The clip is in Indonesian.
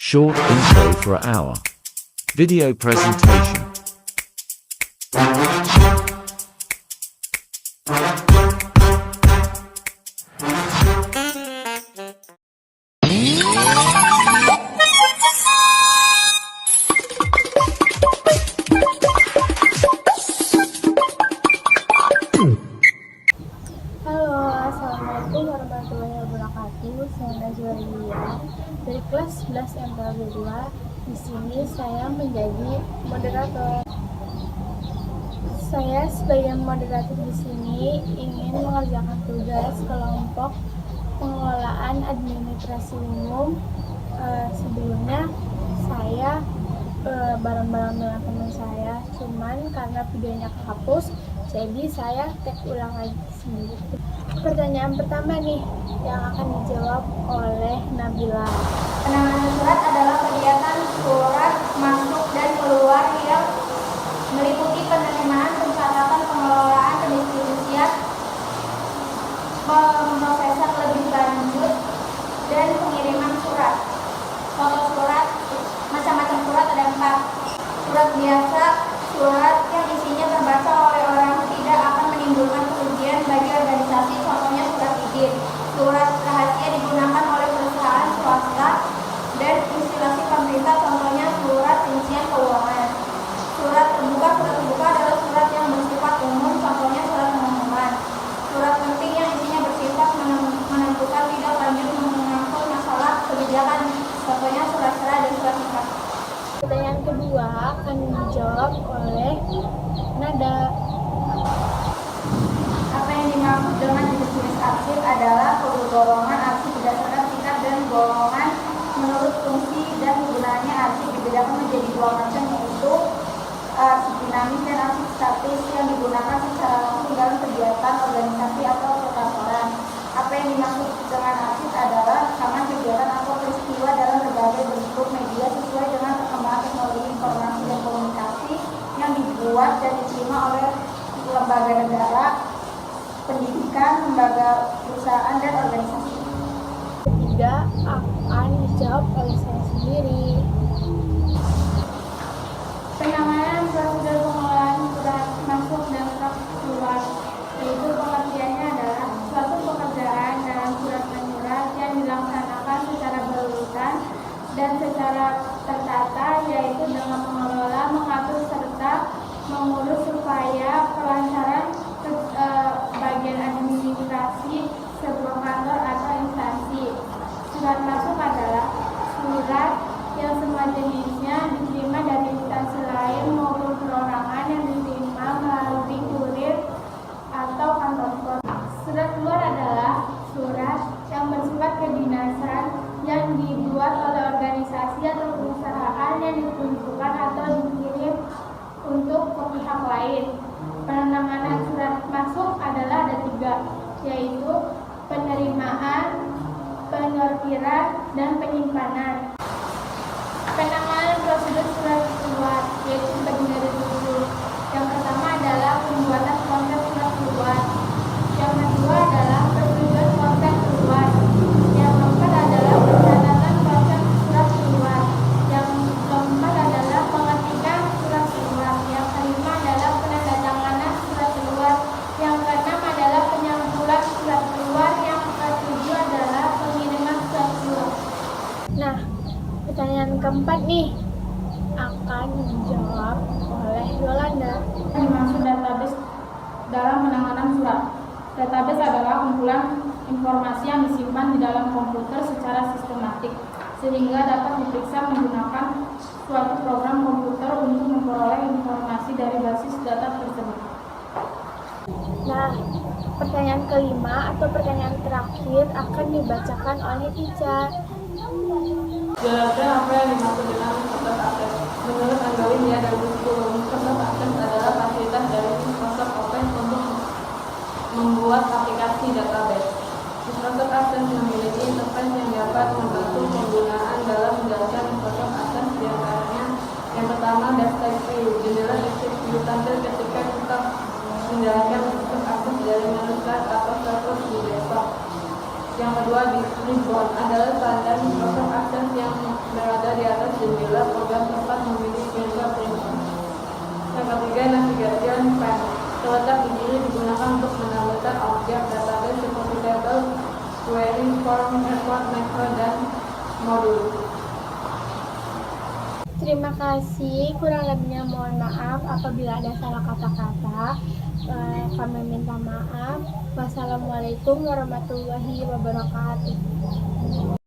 Short intro for our video presentation. Halo, assalamualaikum warahmatullahi wabarakatuh. Saya Najwa Ria dari kelas 11 MPLB 2. Di sini saya menjadi moderator. Saya sebagai moderator di sini ingin mengerjakan tugas kelompok pengelolaan administrasi umum. Sebelumnya saya bareng-bareng dengan teman saya, cuman karena videonya kehapus, jadi saya tag ulang lagi sendiri. Pertanyaan pertama nih yang akan dijawab oleh Nabila. Penanganan surat adalah kegiatan surat masuk dan keluar yang meliputi penerimaan, pencatatan, pengelolaan, pendistribusian, pemrosesan lebih lanjut, dan pengiriman surat. Contoh surat, macam-macam surat ada 4. Surat biasa, surat yang isinya terbaca oleh orang tidak akan menimbulkan kerugian bagi organisasi, contohnya surat izin. Surat rahasia digunakan oleh perusahaan swasta dan instalasi pemerintah, contohnya surat rincian keuangan. Surat terbuka adalah surat yang bersifat umum, contohnya surat pengumuman. Surat penting yang isinya bersifat menentukan tidak lanjut mengangkut masalah kebijakan, contohnya surat cerai dan surat nikah. Pertanyaan kedua akan dijawab oleh Nada. Apa yang dimaksud dengan jenis-jenis arsip adalah golongan arsip berdasarkan tingkat dan golongan menurut fungsi dan kegunaannya. Arsip dibedakan menjadi 2 macam, yaitu arsip dinamis dan arsip statis yang digunakan secara langsung dalam kegiatan organisasi atau perkantoran. Apa yang dimaksud dengan arsip adalah rekaman kegiatan atau peristiwa dalam berbagai bentuk media sesuai dengan perkembangan teknologi informasi dan komunikasi yang dibuat dan diterima oleh lembaga negara, pendidikan, lembaga perusahaan, dan organisasi. Ketiga akan dijawab oleh saya sendiri. Penanganan prosedur pengelolaan surat masuk dan surat keluar, yaitu pengertiannya adalah suatu pekerjaan dalam surat menyurat yang dilaksanakan secara berurutan dan secara tertata, yaitu dengan mengelola, mengatur, serta mengurus supaya kelancaran bagian administrasi sebuah kantor atau instansi. Surat masuk adalah surat yang semua jenisnya diterima dari instansi lain maupun perorangan yang diterima melalui kurir atau kantor pos. Surat keluar adalah surat yang bersifat kedinasan yang dibuat oleh organisasi atau perusahaan yang ditunjukkan atau dikirim untuk ke pihak lain. Penanganan surat masuk adalah ada 3, yaitu penerimaan, penyortiran, dan penyimpanan. Penanganan prosedur surat keluar yaitu terdiri dari 7. Yang pertama adalah pembuatan konsep surat keluar. Yang kedua adalah persetujuan konsep keluar. Yang keempat adalah pencatatan konsep surat keluar. Yang keempat adalah pengetikan surat keluar. Yang kelima adalah penandatanganan surat keluar. Yang keenam adalah penyambulan surat keluar. Yang ketujuh adalah pengiriman surat keluar. Nah, pertanyaan keempat nih akan dijawab oleh Yolanda. Dimaksud database dalam penanganan surat. Database adalah kumpulan informasi yang disimpan di dalam komputer secara sistematik, sehingga dapat diperiksa menggunakan suatu program komputer untuk memperoleh informasi dari basis data tersebut. Nah, pertanyaan kelima atau pertanyaan terakhir akan dibacakan oleh Ica. Jelaskan apa yang dimaksud dengan Microsoft Access. Menurut Angelin ya 2010, Microsoft Access adalah fasilitas dari Microsoft Office untuk membuat aplikasi database. Microsoft Access memiliki interface yang dapat membantu penggunaan dalam menjalankan Microsoft Access, di antaranya yang pertama desktop view. Jendela desktop view tampil ketika kita menjalankan Microsoft Access dari menu start atau server di desktop. Yang kedua, di Ribbon adalah standar Microsoft Access yang berada di dan tempat memilih fingerprint. Yang ketiga, navigation pane. Terletak di kiri digunakan untuk menampilkan objek database seperti table, query, form, report, macro, dan modul. Terima kasih, kurang lebihnya mohon maaf apabila ada salah kata-kata. Kami minta maaf. Wassalamualaikum warahmatullahi wabarakatuh.